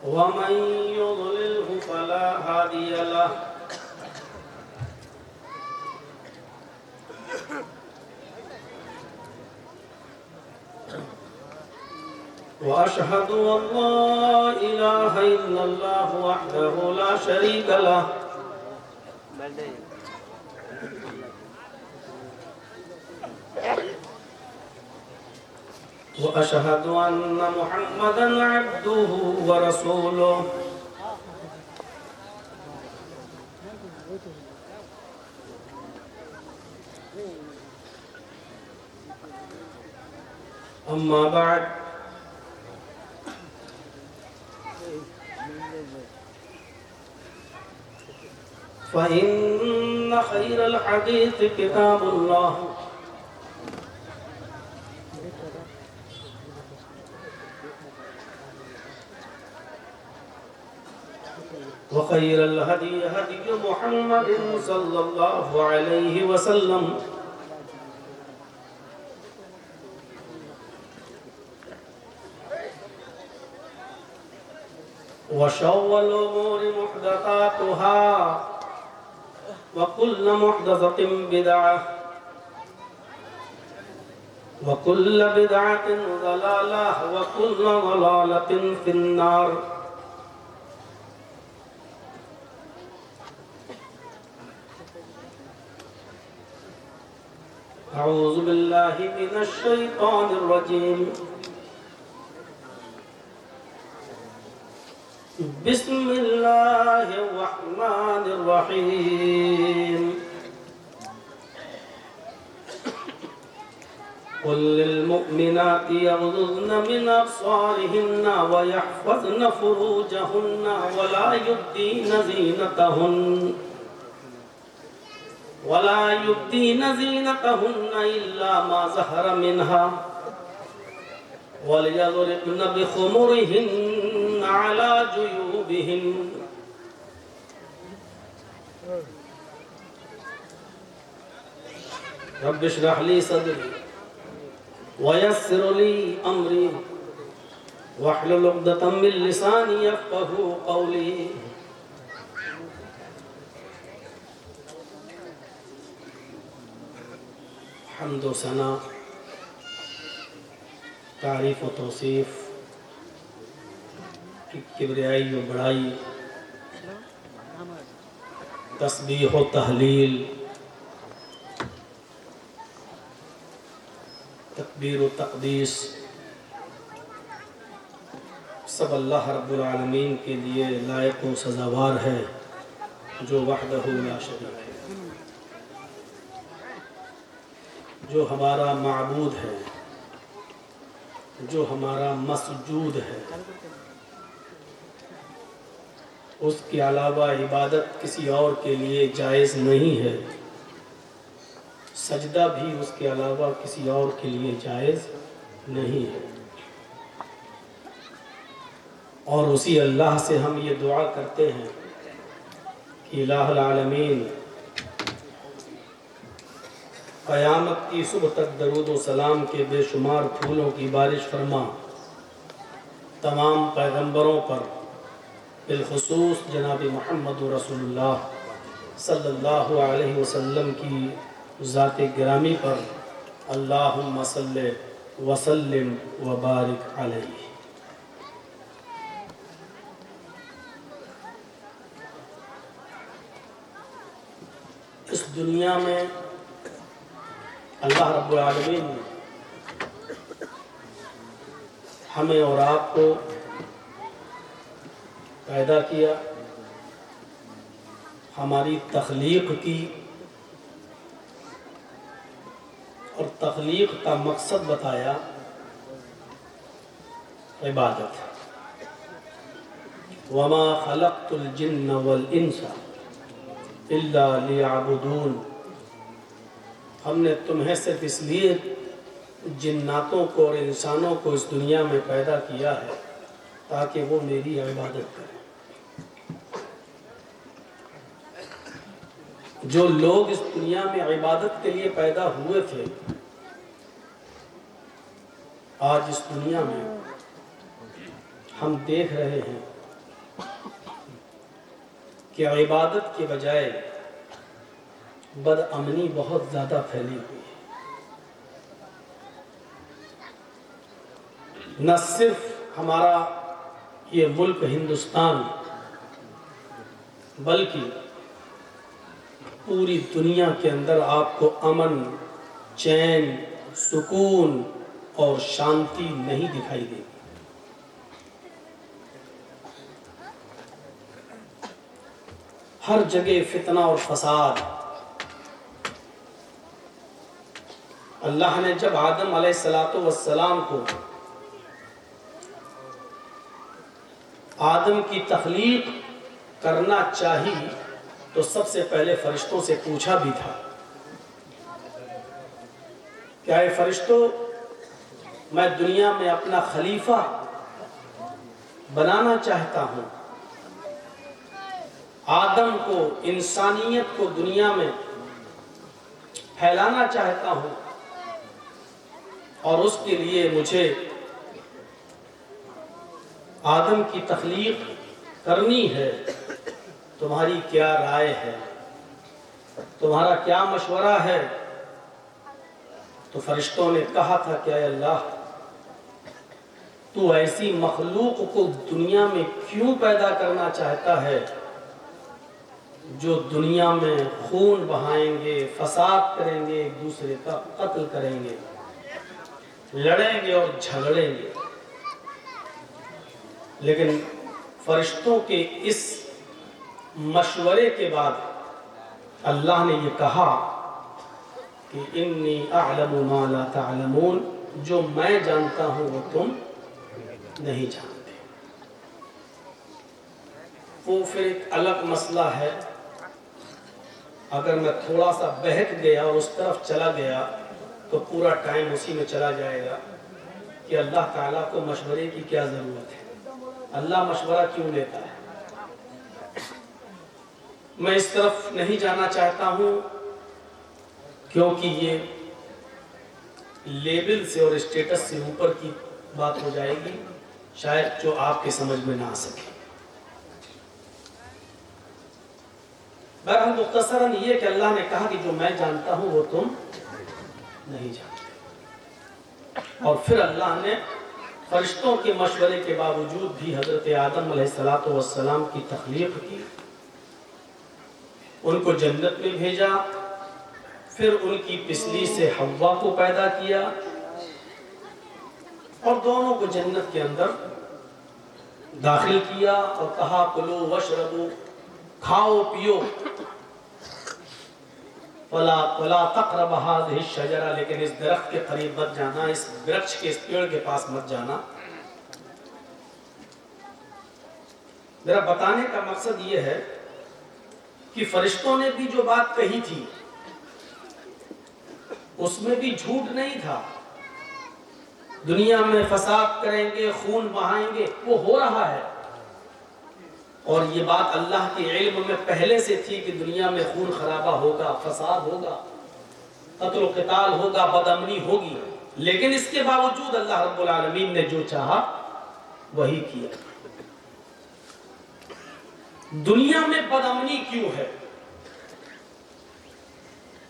ومن يضلله فلا هادي له وأشهد أن لا إله إلا الله وحده لا شريك له وأشهد أن محمدًا عبده ورسوله أما بعد فإن خير الحديث كتاب الله وخير الهدي هدي محمد صلى الله عليه وسلم وشر الأمور محدثاتها وكل محدثة بدعة وكل بدعة ضلالة وكل ضلالة في النار أعوذ بالله من الشيطان الرجيم بسم الله الرحمن الرحيم قل للمؤمنات يغضضن من أبصارهن ويحفظن فروجهن ولا يبدين زينتهن إلا ما ظهر منها وليضربن بخمرهن على جيوبهن رب اشرح لي صدري ويسر لي أمري واحلل عقدة من لساني يفقهوا قولي حمد و ثنا تعریف و توصیف کبریائی و بڑائی تسبیح و تحلیل تکبیر و تقدیس سب اللہ رب العالمین کے لیے لائق و سزاوار ہے جو وحدہ لا شریک ہے، جو ہمارا معبود ہے، جو ہمارا مسجود ہے، اس کے علاوہ عبادت کسی اور کے لیے جائز نہیں ہے، سجدہ بھی اس کے علاوہ کسی اور کے لیے جائز نہیں ہے، اور اسی اللہ سے ہم یہ دعا کرتے ہیں کہ الہ العالمین قیامت کی صبح تک درود و سلام کے بے شمار پھولوں کی بارش فرما، تمام پیغمبروں پر بالخصوص جناب محمد رسول اللہ صلی اللہ علیہ وسلم کی ذات گرامی پر اللہم صلی وسلم وبارک علیہ۔ اس دنیا میں اللہ رب العالمین نے ہمیں اور آپ کو پیدا کیا، ہماری تخلیق کی، اور تخلیق کا مقصد بتایا عبادت۔ وما خلقت الجن والانس الا لیعبدون، ہم نے تمہیں صرف اس لیے جناتوں کو اور انسانوں کو اس دنیا میں پیدا کیا ہے تاکہ وہ میری عبادت کریں۔ جو لوگ اس دنیا میں عبادت کے لیے پیدا ہوئے تھے، آج اس دنیا میں ہم دیکھ رہے ہیں کہ عبادت کے بجائے بد امنی بہت زیادہ پھیلی ہوئی ہے۔ نہ صرف ہمارا یہ ملک ہندوستان بلکہ پوری دنیا کے اندر آپ کو امن، چین، سکون اور شانتی نہیں دکھائی دے گی۔ ہر جگہ فتنہ اور فساد۔ اللہ نے جب آدم علیہ السلام کو آدم کی تخلیق کرنا چاہی تو سب سے پہلے فرشتوں سے پوچھا بھی تھا، کیا اے فرشتوں، میں دنیا میں اپنا خلیفہ بنانا چاہتا ہوں، آدم کو، انسانیت کو دنیا میں پھیلانا چاہتا ہوں، اور اس کے لیے مجھے آدم کی تخلیق کرنی ہے، تمہاری کیا رائے ہے، تمہارا کیا مشورہ ہے؟ تو فرشتوں نے کہا تھا کہ اے اللہ، تو ایسی مخلوق کو دنیا میں کیوں پیدا کرنا چاہتا ہے جو دنیا میں خون بہائیں گے، فساد کریں گے، ایک دوسرے کا قتل کریں گے، لڑیں گے اور جھگڑیں گے۔ لیکن فرشتوں کے اس مشورے کے بعد اللہ نے یہ کہا کہ انی اعلم ما لا تعلمون، جو میں جانتا ہوں وہ تم نہیں جانتے۔ وہ پھر ایک الگ مسئلہ ہے، اگر میں تھوڑا سا بہک گیا اور اس طرف چلا گیا تو پورا ٹائم اسی میں چلا جائے گا کہ اللہ تعالیٰ کو مشورے کی کیا ضرورت ہے، اللہ مشورہ کیوں لیتا ہے۔ میں اس طرف نہیں جانا چاہتا ہوں کیونکہ یہ لیبل سے اور اسٹیٹس سے اوپر کی بات ہو جائے گی، شاید جو آپ کے سمجھ میں نہ آ سکے۔ بہرحال مختصراً یہ کہ اللہ نے کہا کہ جو میں جانتا ہوں وہ تم نہیں جانتے، اور پھر اللہ نے فرشتوں کے مشورے کے باوجود بھی حضرت آدم علیہ السلام کی تخلیق کی، ان کو جنت میں بھیجا، پھر ان کی پسلی سے حوا کو پیدا کیا اور دونوں کو جنت کے اندر داخل کیا اور کہا کلوا واشربوا، کھاؤ پیو، ولا تقربوا هذه الشجرة، لیکن اس درخت کے قریب مت جانا، اس درخت کے، اس پیڑ کے پاس مت جانا۔ میرا بتانے کا مقصد یہ ہے کہ فرشتوں نے بھی جو بات کہی تھی اس میں بھی جھوٹ نہیں تھا۔ دنیا میں فساد کریں گے، خون بہائیں گے، وہ ہو رہا ہے، اور یہ بات اللہ کے علم میں پہلے سے تھی کہ دنیا میں خون خرابہ ہوگا، فساد ہوگا، قتل و قتال ہوگا، بدامنی ہوگی، لیکن اس کے باوجود اللہ رب العالمین نے جو چاہا وہی کیا۔ دنیا میں بدامنی کیوں ہے؟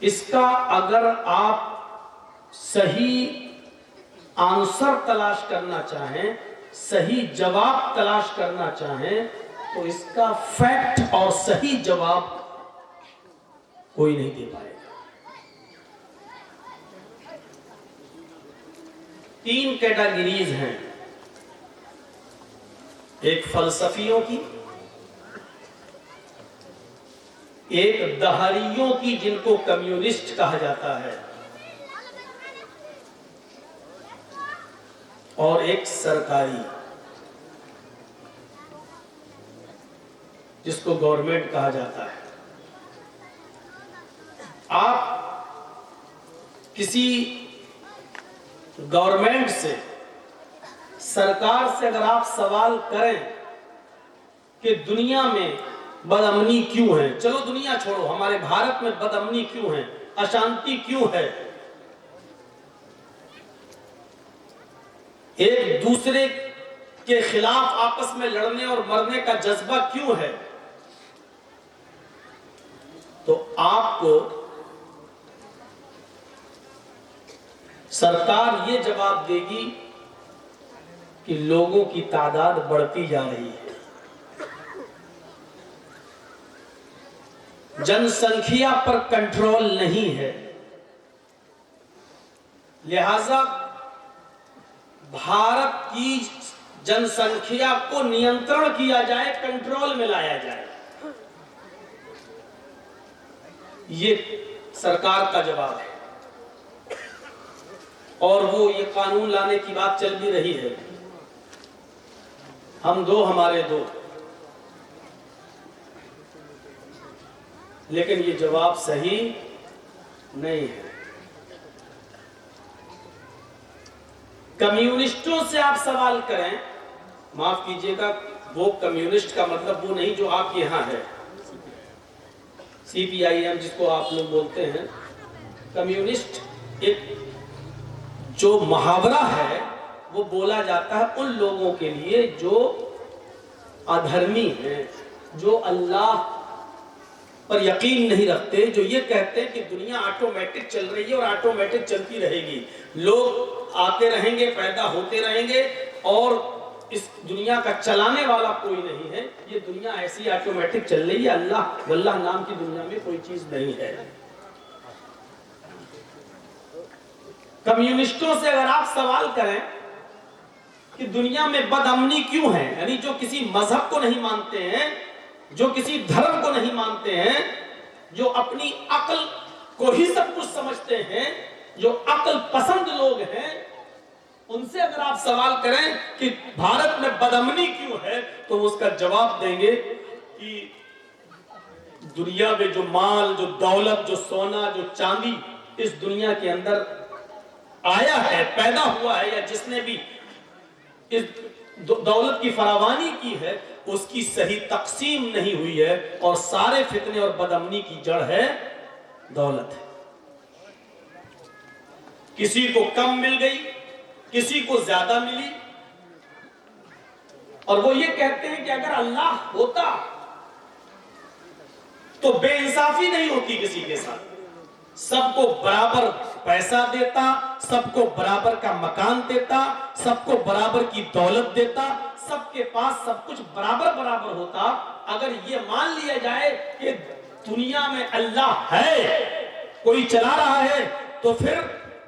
اس کا اگر آپ صحیح آنسر تلاش کرنا چاہیں، صحیح جواب تلاش کرنا چاہیں، تو اس کا فیکٹ اور صحیح جواب کوئی نہیں دے پائے گا۔ 3 کیٹیگریز ہیں، ایک فلسفیوں کی، ایک دہریوں کی جن کو کمیونسٹ کہا جاتا ہے، اور ایک سرکاری جس کو گورنمنٹ کہا جاتا ہے۔ آپ کسی گورنمنٹ سے، سرکار سے اگر آپ سوال کریں کہ دنیا میں بدامنی کیوں ہے، چلو دنیا چھوڑو، ہمارے بھارت میں بدامنی کیوں ہے، اشانتی کیوں ہے، ایک دوسرے کے خلاف آپس میں لڑنے اور مرنے کا جذبہ کیوں ہے، آپ کو سرکار یہ جواب دے گی کہ لوگوں کی تعداد بڑھتی جا رہی ہے، جن سنکھیا پر کنٹرول نہیں ہے، لہذا بھارت کی جن سنکھیا کو نینترن کیا جائے، کنٹرول میں لایا جائے۔ یہ سرکار کا جواب ہے، اور وہ یہ قانون لانے کی بات چل بھی رہی ہے، ہم دو ہمارے دو، لیکن یہ جواب صحیح نہیں ہے۔ کمیونسٹوں سے آپ سوال کریں، معاف کیجئے گا، وہ کمیونسٹ کا مطلب وہ نہیں جو آپ کے یہاں ہے، سی پی آئی ایم جس کو آپ لوگ بولتے ہیں۔ کمیونسٹ ایک جو محاورہ ہے وہ بولا جاتا ہے ان لوگوں کے لیے جو ادھرمی ہیں، جو اللہ پر یقین نہیں رکھتے، جو یہ کہتے ہیں کہ دنیا آٹومیٹک چل رہی ہے اور آٹومیٹک چلتی رہے گی، لوگ آتے رہیں گے، پیدا ہوتے رہیں گے، اور اس دنیا کا چلانے والا کوئی نہیں ہے، یہ دنیا ایسی آٹومیٹک چل رہی ہے، اللہ واللہ نام کی دنیا میں کوئی چیز نہیں ہے۔ کمیونسٹوں سے اگر آپ سوال کریں کہ دنیا میں بد امنی کیوں ہے، یعنی جو کسی مذہب کو نہیں مانتے ہیں، جو کسی دھرم کو نہیں مانتے ہیں، جو اپنی عقل کو ہی سب کچھ سمجھتے ہیں، جو عقل پسند لوگ ہیں، ان سے اگر آپ سوال کریں کہ بھارت میں بد امنی کیوں ہے، تو وہ اس کا جواب دیں گے کہ دنیا میں جو مال، جو دولت، جو سونا، جو چاندی اس دنیا کے اندر آیا ہے، پیدا ہوا ہے، یا جس نے بھی اس دولت کی فراوانی کی ہے، اس کی صحیح تقسیم نہیں ہوئی ہے، اور سارے فتنے اور بد امنی کی جڑ ہے دولت ہے۔ کسی کو کم مل گئی، کسی کو زیادہ ملی، اور وہ یہ کہتے ہیں کہ اگر اللہ ہوتا تو بے انصافی نہیں ہوتی کسی کے ساتھ، سب کو برابر پیسہ دیتا، سب کو برابر کا مکان دیتا، سب کو برابر کی دولت دیتا، سب کے پاس سب کچھ برابر برابر ہوتا۔ اگر یہ مان لیا جائے کہ دنیا میں اللہ ہے، کوئی چلا رہا ہے، تو پھر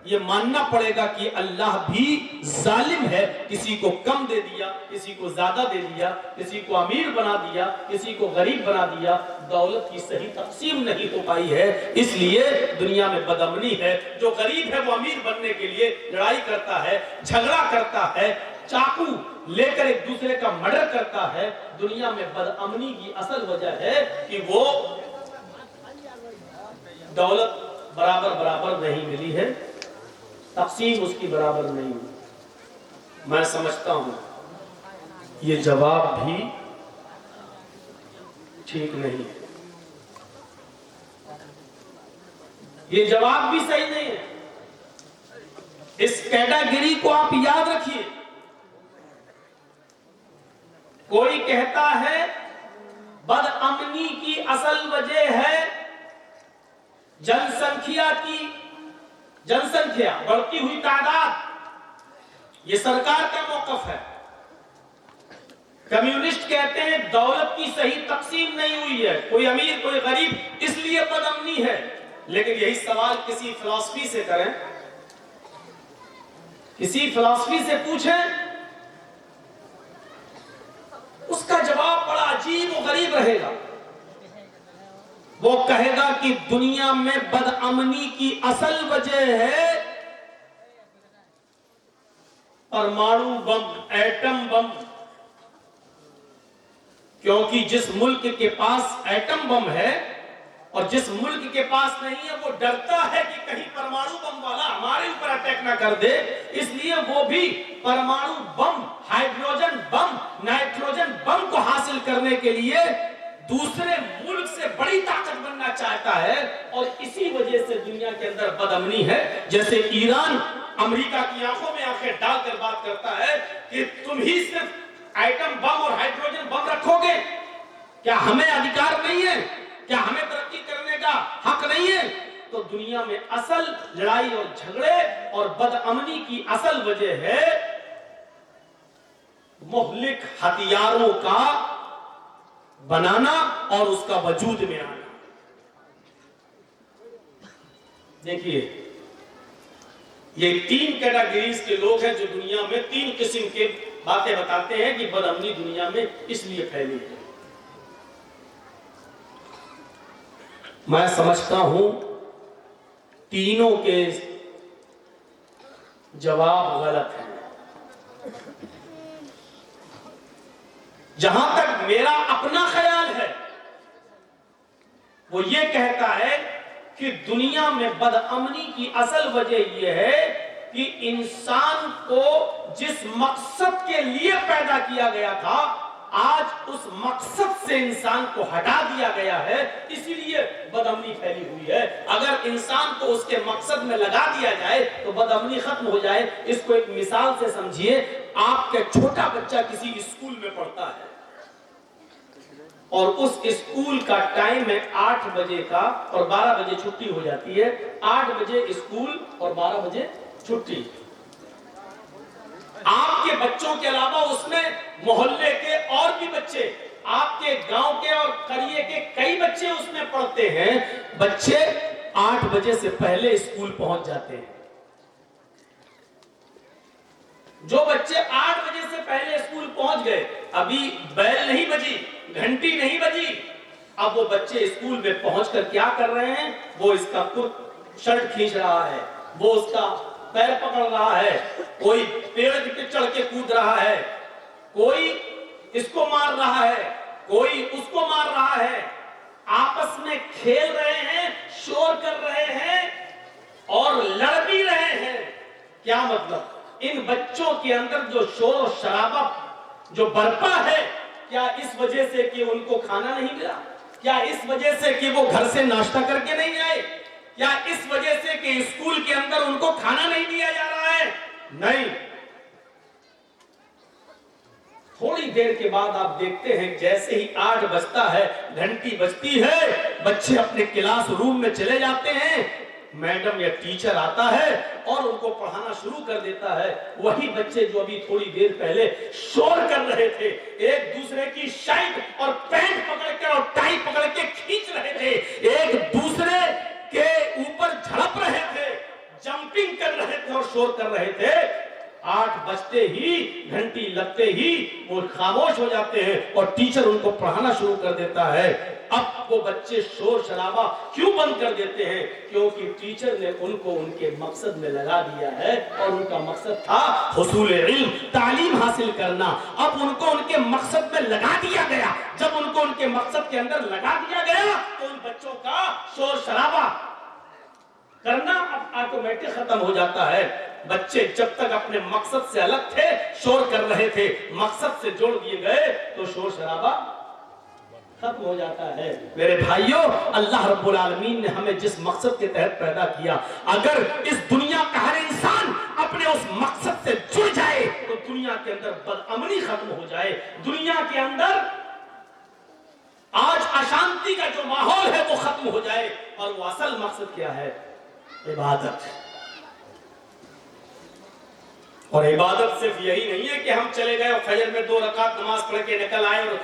یہ ماننا پڑے گا کہ اللہ بھی ظالم ہے، کسی کو کم دے دیا، کسی کو زیادہ دے دیا، کسی کو امیر بنا دیا، کسی کو غریب بنا دیا، دولت کی صحیح تقسیم نہیں ہو پائی ہے، اس لیے دنیا میں بد امنی ہے۔ جو غریب ہے وہ امیر بننے کے لیے لڑائی کرتا ہے، جھگڑا کرتا ہے، چاقو لے کر ایک دوسرے کا مرڈر کرتا ہے۔ دنیا میں بد امنی کی اصل وجہ ہے کہ وہ دولت برابر برابر نہیں ملی ہے، تقسیم اس کی برابر نہیں ہوئی۔ میں سمجھتا ہوں یہ جواب بھی ٹھیک نہیں ہے، یہ جواب بھی صحیح نہیں ہے۔ اس کیٹاگری کو آپ یاد رکھیے۔ کوئی کہتا ہے بد امنی کی اصل وجہ ہے جن سنکھیا، بڑھتی ہوئی تعداد، یہ سرکار کا موقف ہے۔ کمیونسٹ کہتے ہیں دولت کی صحیح تقسیم نہیں ہوئی ہے، کوئی امیر کوئی غریب، اس لیے بد امنی ہے۔ لیکن یہی سوال کسی فلسفی سے کریں، کسی فلسفی سے پوچھیں، اس کا جواب بڑا عجیب و غریب رہے گا۔ وہ کہے گا کہ دنیا میں بد امنی کی اصل وجہ ہے پرمانو بم، ایٹم بم، کیونکہ جس ملک کے پاس ایٹم بم ہے اور جس ملک کے پاس نہیں ہے، وہ ڈرتا ہے کہ کہیں پرمانو بم والا ہمارے اوپر اٹیک نہ کر دے، اس لیے وہ بھی پرمانو بم، ہائیڈروجن بم، نائٹروجن بم کو حاصل کرنے کے لیے دوسرے ملک سے بڑی طاقت بننا چاہتا ہے، اور اسی وجہ سے دنیا کے اندر بد امنی ہے۔ جیسے ایران امریکہ کی آنکھوں میں آنکھیں ڈال کر بات کرتا ہے کہ تم ہی صرف ایٹم بم اور ہائیڈروجن بم رکھو گے، کیا ہمیں ادھیکار نہیں ہے؟ کیا ہمیں ترقی کرنے کا حق نہیں ہے، تو دنیا میں اصل لڑائی اور جھگڑے اور بدامنی کی اصل وجہ ہے مہلک ہتھیاروں کا بنانا اور اس کا وجود میں آنا۔ دیکھیے، یہ 3 کیٹیگریز کے لوگ ہیں جو دنیا میں 3 قسم کے باتیں بتاتے ہیں کہ بدامنی دنیا میں اس لیے پھیلی ہے۔ میں سمجھتا ہوں تینوں کے جواب غلط ہیں۔ جہاں تک میرا اپنا خیال ہے وہ یہ کہتا ہے کہ دنیا میں بدامنی کی اصل وجہ یہ ہے کہ انسان کو جس مقصد کے لیے پیدا کیا گیا تھا آج اس مقصد سے انسان کو ہٹا دیا گیا ہے، اسی لیے بدامنی پھیلی ہوئی ہے۔ اگر انسان کو اس کے مقصد میں لگا دیا جائے تو بدامنی ختم ہو جائے۔ اس کو ایک مثال سے سمجھیے، آپ کے چھوٹا بچہ کسی اسکول میں پڑھتا ہے اور اس اسکول کا ٹائم ہے 8 بجے کا اور 12 بجے چھٹی ہو جاتی ہے۔ 8 بجے اسکول اور 12 بجے چھٹی۔ آپ کے بچوں کے علاوہ اس میں محلے کے اور بھی بچے، آپ کے گاؤں کے اور قریے کے کئی بچے اس میں پڑھتے ہیں۔ بچے 8 بجے سے پہلے اسکول پہنچ جاتے ہیں۔ جو بچے 8 بجے سے پہلے اسکول پہنچ گئے، ابھی بیل نہیں بجی، گھنٹی نہیں بجی، اب وہ بچے اسکول میں پہنچ کر کیا کر رہے ہیں؟ وہ اس کا شرٹ کھینچ رہا ہے، وہ اس کا پیر پکڑ رہا ہے، کوئی پیڑ پہ چڑھ کے کود رہا ہے، کوئی اس کو مار رہا ہے، کوئی اس کو مار رہا ہے، آپس میں کھیل رہے ہیں، شور کر رہے ہیں اور لڑ بھی رہے ہیں۔ کیا مطلب؟ ان بچوں کے اندر جو شور و شرابہ جو برپا ہے، کیا اس وجہ سے کہ ان کو کھانا نہیں ملا؟ کیا اس وجہ سے کہ وہ گھر سے ناشتہ کر کے نہیں آئے؟ کیا اس وجہ سے کہ اسکول کے اندر ان کو کھانا نہیں دیا جا رہا ہے؟ نہیں۔ تھوڑی دیر کے بعد آپ دیکھتے ہیں جیسے ہی 8 بجتا ہے، گھنٹی بجتی ہے، بچے اپنے کلاس روم میں چلے جاتے ہیں، میڈم یا ٹیچر آتا ہے اور ان کو پڑھانا شروع کر دیتا ہے۔ وہی بچے جو ابھی تھوڑی دیر پہلے شور کر رہے تھے، ایک دوسرے کی شرٹ اور پینٹ پکڑ کے اور ٹائی پکڑ کے کھینچ رہے تھے، ایک دوسرے کے اوپر جھڑپ رہے تھے، جمپنگ کر رہے تھے اور شور کر رہے تھے، 8 بجتے ہی، گھنٹی لگتے ہی وہ خاموش ہو جاتے ہیں اور ٹیچر ان کو پڑھانا شروع کر دیتا ہے۔ اب وہ بچے شور شرابہ کیوں بند کر دیتے ہیں؟ کیونکہ ٹیچر نے ان کو ان کے مقصد میں لگا دیا ہے اور ان کا مقصد تھا حصول علم، تعلیم حاصل کرنا۔ اب ان کو ان کے مقصد میں لگا دیا گیا۔ جب ان کو ان کے مقصد کے اندر لگا دیا گیا تو ان بچوں کا شور شرابہ کرنا اب آٹومیٹک ختم ہو جاتا ہے۔ بچے جب تک اپنے مقصد سے الگ تھے شور کر رہے تھے، مقصد سے جوڑ دیے گئے تو شور شرابہ ختم ہو جاتا ہے۔ میرے بھائیوں، اللہ رب العالمین نے ہمیں جس مقصد کے تحت پیدا کیا، اگر اس دنیا کا ہر انسان اپنے اس مقصد سے جڑ جائے تو دنیا کے اندر بدامنی ختم ہو جائے۔ دنیا کے اندر آج اشانتی کا جو ماحول ہے وہ ختم ہو جائے، اور وہ اصل مقصد کیا ہے؟ عبادت۔ اور عبادت صرف یہی نہیں ہے کہ ہم چلے گئے اور فجر میں 2 رکعت نماز پڑھ کے نکل آئے اور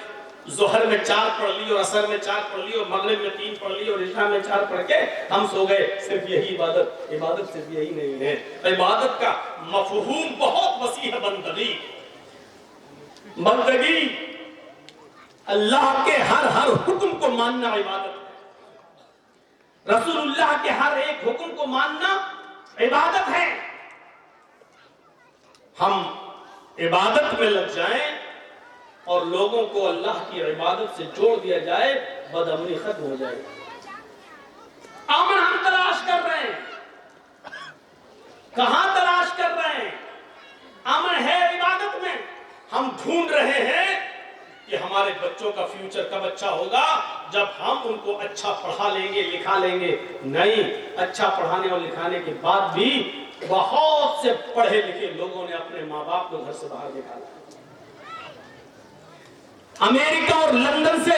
ظہر میں 4 پڑھ لی اور عصر میں 4 پڑھ لی اور مغرب میں 3 پڑھ لی اور عشاء میں 4 پڑھ کے ہم سو گئے۔ صرف یہی عبادت؟ عبادت صرف یہی نہیں ہے۔ عبادت کا مفہوم بہت وسیع ہے۔ بندگی اللہ کے ہر حکم کو ماننا عبادت ہے۔ رسول اللہ کے ہر ایک حکم کو ماننا عبادت ہے۔ ہم عبادت میں لگ جائیں اور لوگوں کو اللہ کی عبادت سے جوڑ دیا جائے، بدامنی ختم ہو جائے۔ امن ہم تلاش کر رہے ہیں، کہاں تلاش کر رہے ہیں؟ امن ہے عبادت میں۔ ہم ڈھونڈ رہے ہیں کہ ہمارے بچوں کا فیوچر کب اچھا ہوگا؟ جب ہم ان کو اچھا پڑھا لیں گے، لکھا لیں گے۔ نہیں، اچھا پڑھانے اور لکھانے کے بعد بھی بہت سے پڑھے لکھے لوگوں نے اپنے ماں باپ کو گھر سے باہر نکالا۔ امریکہ اور لندن سے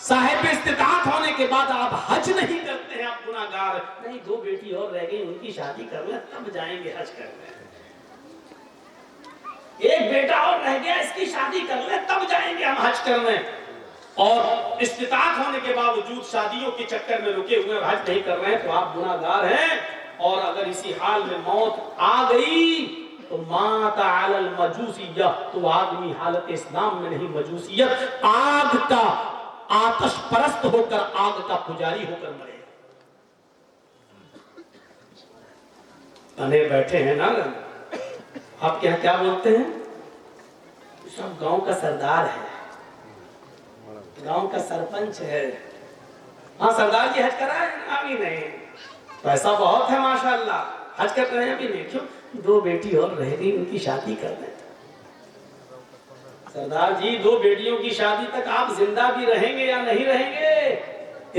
صاحب استطاعت ہونے کے بعد آپ حج نہیں کرتے ہیں، آپ گناہگار نہیں. 2 بیٹی اور رہ گئی، ان کی شادی کر لیں تب جائیں گے حج کرنے. 1 بیٹا اور رہ گیا، اس کی شادی کر لیں تب جائیں گے ہم حج کرنے. اور استطاعت ہونے کے باوجود شادیوں کے چکر میں رکے ہوئے حج نہیں کر رہے ہیں تو آپ گناہگار ہیں. اور اگر اسی حال میں موت آ گئی تو مات علی المجوسیہ، تو آدمی حالت اسلام میں نہیں، مجوسیت آگ کا آتش پرست ہو کر، آگ کا پجاری ہو کر مرے. انے بیٹھے ہیں نا، آپ کیا بولتے ہیں؟ سب گاؤں کا سردار ہے، گاؤں کا سرپنچ ہے. ہاں سردار جی حج کرا ہے؟ ابھی نہیں. پیسہ بہت ہے ماشاءاللہ، حج کر رہے ہیں ابھی نہیں. کیوں؟ 2 بیٹی اور رہ گئی، ان کی شادی کر دیں. سردار جی 2 بیٹیوں کی شادی تک آپ زندہ بھی رہیں گے یا نہیں رہیں گے؟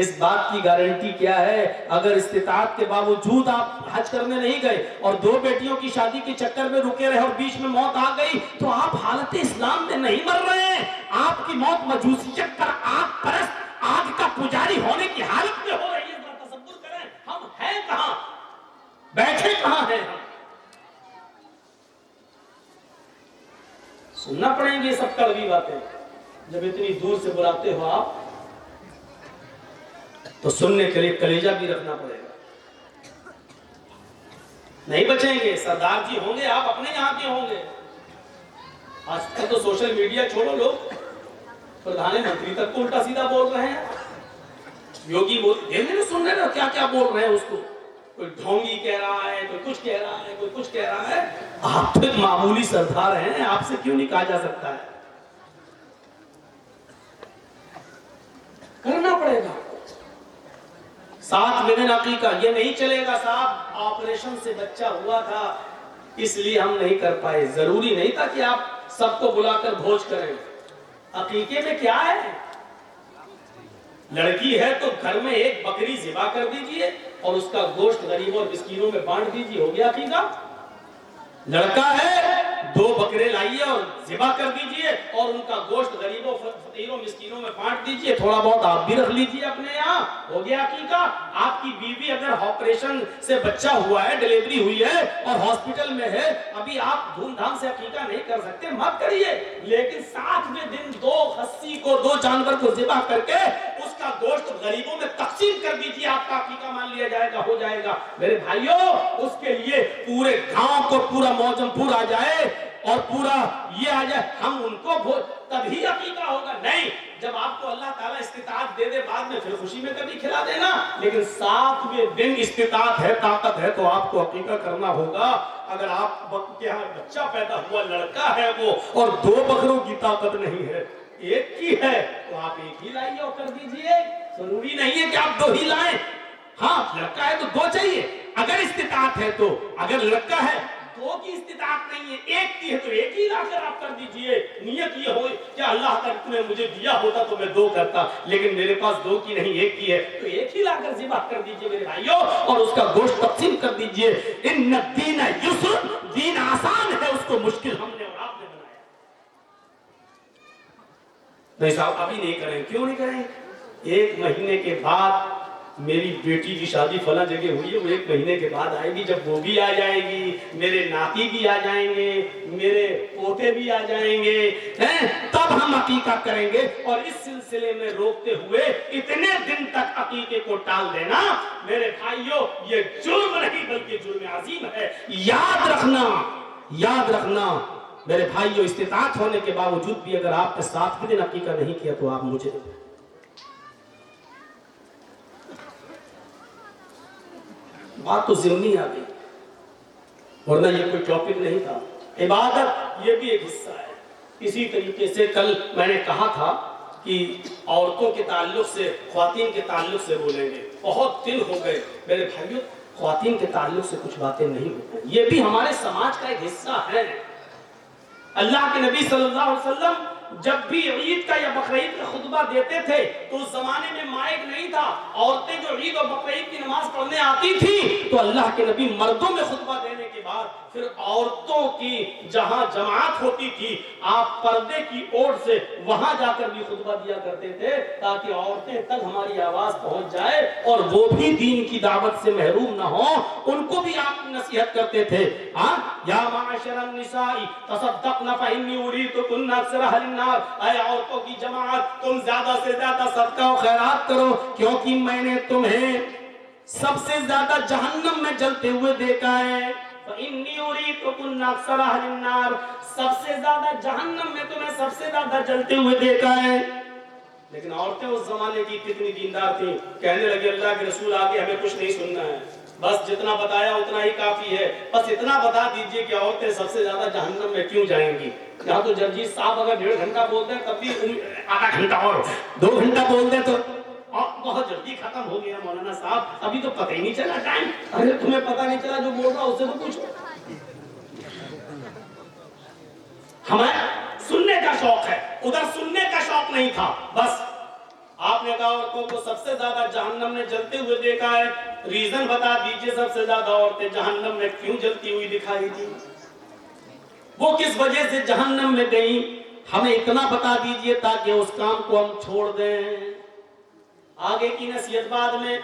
اس بات کی گارنٹی کیا ہے؟ اگر استطاعت کے باوجود آپ حج کرنے نہیں گئے اور 2 بیٹیوں کی شادی کے چکر میں رکے رہے اور بیچ میں موت آ گئی تو آپ حالت اسلام میں نہیں مر رہے ہیں. آپ کی موت مجوسیت پر، آگ پرست، آگ کا پجاری ہونے کی حالت میں ہو رہی ہے. ذرا تصور کریں ہم ہیں کہاں، بیٹھے کہاں ہیں ہم. سننا پڑیں گے یہ سب کڑوی باتیں. جب اتنی دور سے بلاتے ہو آپ تو سننے کے لیے کلیجہ بھی رکھنا پڑے گا. نہیں بچیں گے. سردار جی ہوں گے، آپ اپنے یہاں کے ہوں گے. آج کل تو سوشل میڈیا چھوڑو، لوگ پردھان منتری تک کو الٹا سیدھا بول رہے ہیں. یوگی سن رہے کیا کیا بول رہے ہیں اس کو. کوئی ڈھونگی کہہ رہا ہے، کوئی کچھ کہہ رہا ہے، کوئی کچھ کہہ رہا ہے. آپ تو ایک معمولی سردار ہیں، آپ سے کیوں نہیں کہا جا سکتا ہے؟ کرنا پڑے گا. 7 دن عقیقہ یہ نہیں چلے گا صاحب. آپریشن سے بچہ ہوا تھا اس لیے ہم نہیں کر پائے. ضروری نہیں تھا کہ آپ سب کو بلا کر بھوج کریں. عقیقے میں کیا ہے؟ لڑکی ہے تو گھر میں 1 بکری ذبح کر دیجئے اور اس کا گوشت غریبوں اور مسکینوں میں بانٹ دیجئے، ہو گیا عقیقہ. لڑکا ہے 2 بکرے لائیے اور ذبح کر دیجئے اور ان کا گوشت غریبوں، فقیروں، مسکینوں میں بانٹ دیجئے. تھوڑا بہت آپ بھی رکھ لیجئے اپنے یہاں، ہو گیا عقیقہ. آپ کی بیوی اگر آپریشن سے بچہ ہوا ہے، ڈیلیوری ہوئی ہے اور ہاسپٹل میں ہے، ابھی آپ دھوم دھام سے عقیقہ نہیں کر سکتے، مت کریے. لیکن 7ویں دن 2 خصی کو، 2 جانور کو ذبح کر کے اس کا گوشت غریبوں میں تقسیم کر دیجئے. آپ کا عقیقہ مان لیا جائے گا، ہو جائے گا. میرے بھائیوں، اس کے لیے پورے گاؤں کو پورا موجم پور آ جائے اور پورا یہ آ جائے، ہم ان کو تبھی عقیقہ ہوگا. نہیں، جب آپ کو اللہ تعالیٰ استطاعت دے دے بعد میں پھر خوشی میں کبھی کھلا دینا. لیکن 7ویں دن استطاعت ہے، طاقت ہے تو آپ کو عقیقہ کرنا ہوگا. اگر آپ کے یہاں بچہ پیدا ہوا، لڑکا ہے وہ، اور 2 بکروں کی طاقت نہیں ہے، 1 کی ہے، تو آپ 1 ہی لائیے اور کر دیجئے. ضروری نہیں ہے کہ آپ 2 ہی لائیں. ہاں لڑکا ہے تو 2 چاہیے اگر استطاعت ہے تو. اگر لڑکا ہے 2 کی استطاعت نہیں ہے، 1 کی ہے تو 1 ہی لا کر آپ کر دیجئے. نیت یہ ہو کہ اللہ تعالیٰ نے مجھے دیا ہوتا تو میں 2 کرتا، لیکن میرے پاس 2 کی نہیں 1 کی ہے تو 1 ہی لا کر ذبح کر دیجئے میرے بھائیوں اور اس کا گوشت تقسیم کر دیجئے. ان الدین یسر، دین آسان ہے، اس کو مشکل ہم نے اور آپ نے بنایا. نہیں صاحب ابھی نہیں کریں. کیوں نہیں کریں؟ 1 مہینے کے بعد میری بیٹی کی شادی فلاں جگہ ہوئی ہے، وہ 1 مہینے کے بعد آئے گی. جب وہ بھی آ جائے گی، میرے ناتی بھی آ جائیں گے، میرے پوتے بھی آ جائیں گے، تب ہم عقیقہ کریں گے. اور اس سلسلے میں روکتے ہوئے اتنے دن تک عقیقے کو ٹال دینا میرے بھائیوں، یہ جرم نہیں بلکہ جرم عظیم ہے. یاد رکھنا، یاد رکھنا میرے بھائیوں، استطاعت ہونے کے باوجود بھی اگر آپ نے 7ویں دن عقیقہ نہیں کیا تو آپ مجھے بات تو ضمنی آ گئی، ورنہ یہ کوئی ٹاپک نہیں تھا. عبادت یہ بھی ایک حصہ ہے. اسی طریقے سے کل میں نے کہا تھا کہ عورتوں کے تعلق سے، خواتین کے تعلق سے بولیں گے. بہت دن ہو گئے میرے بھائیوں خواتین کے تعلق سے کچھ باتیں نہیں ہوتی. یہ بھی ہمارے سماج کا ایک حصہ ہے. اللہ کے نبی صلی اللہ علیہ وسلم جب بھی عید کا یا بقرعید کا خطبہ دیتے تھے تو اس زمانے میں مائک نہیں تھا. عورتیں جو عید اور بقرعید کی نماز پڑھنے آتی تھی تو اللہ کے نبی مردوں میں خطبہ دینے کے بعد پھر عورتوں کی جہاں جماعت ہوتی تھی آپ پردے کی اوٹ سے وہاں جا کر بھی خطبہ دیا کرتے تھے تاکہ عورتیں تک ہماری آواز پہنچ جائے اور وہ بھی دین کی دعوت سے محروم نہ ہو. ان کو بھی آپ نصیحت کرتے تھے. یا معاشر النساء تصدقن فإنی اریدکن اکثر اہل النار. اے عورتوں کی جماعت تم زیادہ سے زیادہ صدقہ و خیرات کرو کیونکہ میں نے تمہیں سب سے زیادہ جہنم میں جلتے ہوئے دیکھا ہے. فإنی اریدکن اکثر اہل النار. سب سے زیادہ جہنم میں تمہیں سب سے زیادہ جلتے ہوئے دیکھا ہے. لیکن عورتیں اس زمانے کی کتنی دیندار تھیں, کہنے لگے اللہ کے رسول آگے ہمیں کچھ نہیں سننا ہے, بس جتنا بتایا اتنا ہی کافی ہے, بس اتنا بتا دیجئے کہ عورتیں سب سے زیادہ جہنم میں کیوں جائیں گی. یہاں تو جرجیت صاحب اگر 1.5 گھنٹہ بولتے ہیں تب بھی آدھا گھنٹہ اور 2 گھنٹہ بولتے تو بہت جلدی ختم ہو گیا مولانا صاحب, ابھی تو پتہ ہی نہیں چلا ٹائم. ارے تمہیں پتہ نہیں چلا جو بول رہا اس سے تو پوچھو. ہمیں سننے کا شوق ہے, ادھر سننے کا شوق نہیں تھا. بس آپ نے کہا عورتوں کو سب سے زیادہ جہنم میں جلتے ہوئے دیکھا ہے, ریزن بتا دیجئے سب سے زیادہ عورتیں جہنم میں کیوں جلتی ہوئی دکھائی دی, وہ کس وجہ سے جہنم میں گئیں, ہمیں اتنا بتا دیجئے تاکہ اس کام کو ہم چھوڑ دیں. آگے کی نصیحت بعد میں.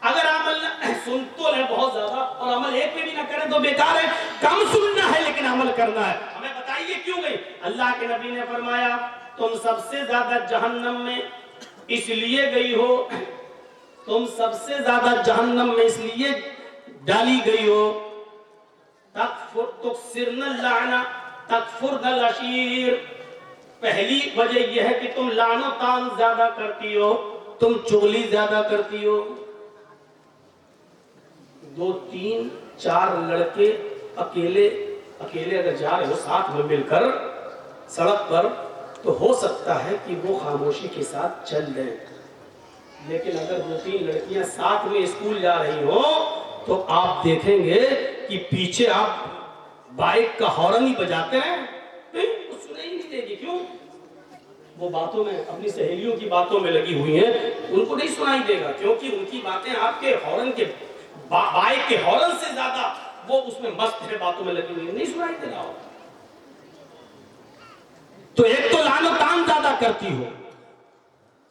اگر عمل سن تو لے بہت زیادہ اور عمل ایک پہ بھی نہ کریں تو بیکار ہے. کم سننا ہے لیکن عمل کرنا ہے. ہمیں بتائیے کیوں گئی. اللہ کے نبی نے فرمایا تم سب سے زیادہ جہنم میں اس لیے گئی ہو, تم سب سے زیادہ جہنم میں اس لیے ڈالی گئی ہو تکثرن اللعنہ تکفرن العشیر. پہلی وجہ یہ ہے کہ تم لعن و طعن زیادہ کرتی ہو, تم چغلی زیادہ کرتی ہو. 2 3 4 لڑکے اکیلے اگر جا رہے ہو ساتھ میں مل کر سڑک پر تو ہو سکتا ہے کہ وہ خاموشی کے ساتھ چل دیں, لیکن اگر 2 3 لڑکیاں ساتھ میں اسکول جا رہی ہو تو آپ دیکھیں گے کہ پیچھے آپ بائک کا ہارن ہی بجاتے ہیں, سنائی نہیں دے گی. کیوں؟ وہ باتوں میں اپنی سہیلیوں کی باتوں میں لگی ہوئی ہیں, ان کو نہیں سنائی دے گا کیونکہ ان کی باتیں آپ کے ہارن کے بائک کے ہارن سے زیادہ وہ اس میں مست ہے, باتوں میں لگی ہوئی ہیں, نہیں سنائی دے رہا. تو ایک تو لعن و طعن زیادہ کرتی ہو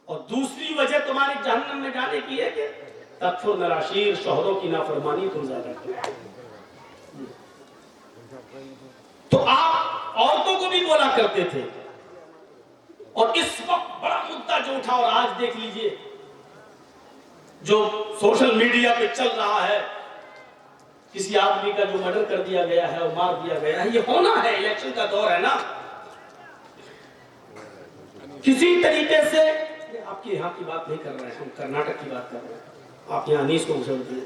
اور دوسری وجہ تمہاری جہنم میں جانے کی ہے کہ تکفرن العشیر, شوہروں کی نافرمانی تم زیادہ کرتے. تو آپ عورتوں کو بھی بولا کرتے تھے. اور اس وقت بڑا مدعا جو اٹھا, اور آج دیکھ لیجئے جو سوشل میڈیا پہ چل رہا ہے, کسی آدمی کا جو مرڈر کر دیا گیا ہے اور مار دیا گیا ہے. یہ ہونا ہے, الیکشن کا دور ہے نا. کسی طریقے سے آپ کے یہاں کی بات نہیں کر رہے ہیں, ہم کرناٹک کی بات کر رہے ہیں. آپ یہاں انیس کو مسل دیے.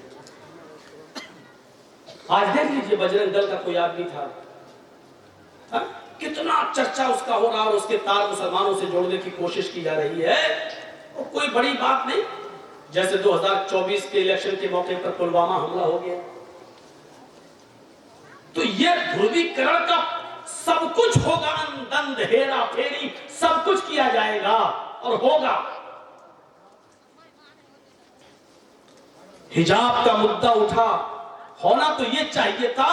آج دیکھ لیجئے بجرنگ دل کا کوئی آدمی تھا, کتنا چرچا اس کا ہو رہا اور اس کے تار مسلمانوں سے جوڑنے کی کوشش کی جا رہی ہے, اور کوئی بڑی بات نہیں. جیسے 2024 کے الیکشن کے موقع پر پلوامہ حملہ ہو گیا, تو یہ دھرویکرن کا سب کچھ ہوگا, اندند ہیرا پھیری سب کچھ کیا جائے گا اور ہوگا. حجاب کا مدعا اٹھا, ہونا تو یہ چاہیے تھا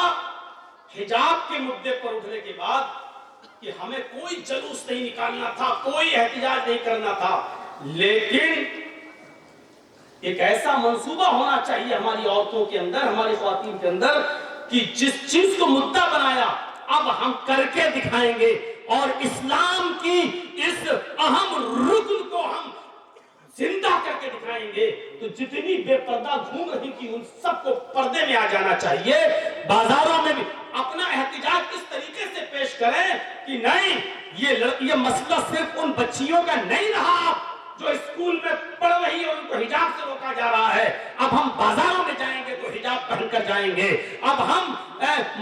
حجاب کے مدعے پر اٹھنے کے بعد کہ ہمیں کوئی جلوس نہیں نکالنا تھا, کوئی احتجاج نہیں کرنا تھا, لیکن ایک ایسا منصوبہ ہونا چاہیے ہماری عورتوں کے اندر, ہماری خواتین کے اندر, کہ جس چیز کو مدعا بنایا اب ہم کر کے دکھائیں گے, اور اسلام کی اس اہم رکن کو ہم زندہ کر کے دکھائیں گے. تو جتنی بے پردہ گھوم رہی تھی ان سب کو پردے میں آ جانا چاہیے. بازاروں میں بھی اپنا احتجاج کس طریقے سے پیش کریں کہ نہیں یہ مسئلہ صرف ان بچیوں کا نہیں رہا جو اسکول میں پڑھ رہی ہے اور ان کو حجاب سے روکا جا رہا ہے. اب ہم بازاروں میں جائیں گے تو حجاب پہن کر جائیں گے, اب ہم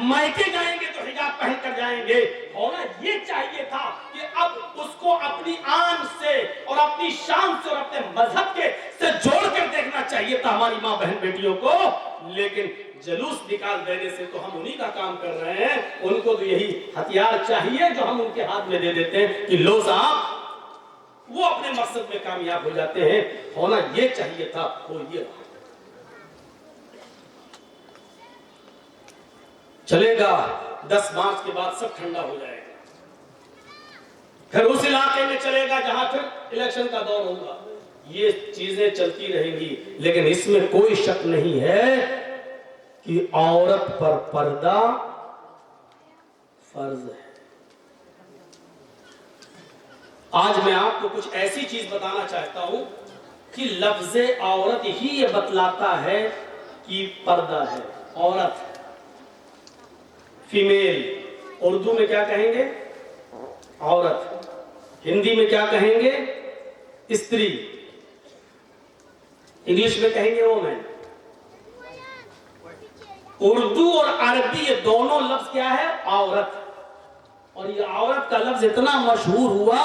مائکے جائیں گے تو حجاب پہن کر جائیں گے. ہونا یہ چاہیے تھا کہ اب اس کو اپنی آن سے اور اپنی شان سے اور اپنے مذہب کے سے جوڑ کر دیکھنا چاہیے تھا ہماری ماں بہن بیٹیوں کو، لیکن جلوس نکال دینے سے تو ہم انہی کا کام کر رہے ہیں. ان کو تو یہی ہتھیار چاہیے جو ہم ان کے ہاتھ میں دے دیتے ہیں کہ لو صاحب، وہ اپنے مقصد میں کامیاب ہو جاتے ہیں. ہونا یہ چاہیے تھا، وہ یہ رہا. چلے گا 10 مارچ کے بعد سب ٹھنڈا ہو جائے گا، پھر اس علاقے میں چلے گا جہاں پھر الیکشن کا دور ہوگا. یہ چیزیں چلتی رہیں گی، لیکن اس میں کوئی شک نہیں ہے کہ عورت پر پردہ فرض ہے. آج میں آپ کو کچھ ایسی چیز بتانا چاہتا ہوں کہ لفظ عورت ہی یہ بتلاتا ہے کہ پردہ ہے. عورت، فیمیل، اردو میں کیا کہیں گے؟ عورت. ہندی میں کیا کہیں گے؟ استری. انگلش میں کہیں گے وومن. اردو اور عربی یہ دونوں لفظ کیا ہے؟ عورت. اور یہ عورت کا لفظ اتنا مشہور ہوا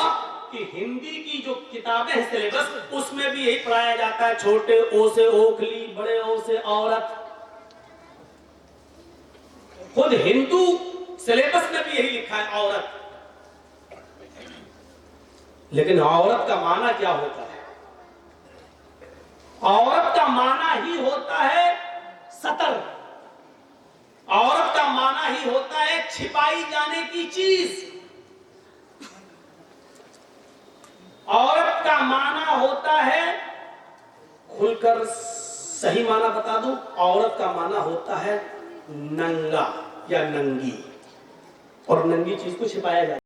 کہ ہندی کی جو کتابیں ہیں سلیبس، اس میں بھی یہی پڑھایا جاتا ہے، چھوٹے او سے اوکھلی، بڑے او سے عورت. خود ہندو سلیبس میں بھی یہی لکھا ہے عورت. لیکن عورت کا معنی کیا ہوتا ہے؟ عورت کا معنی ہی ہوتا ہے ستر. عورت کا معنی ہی ہوتا ہے چھپائی جانے کی چیز. عورت کا معنی ہوتا ہے، کھل کر صحیح معنی بتا دوں، عورت کا معنی ہوتا ہے ننگا یا ننگی. اور ننگی چیز کو چھپایا جاتا ہے.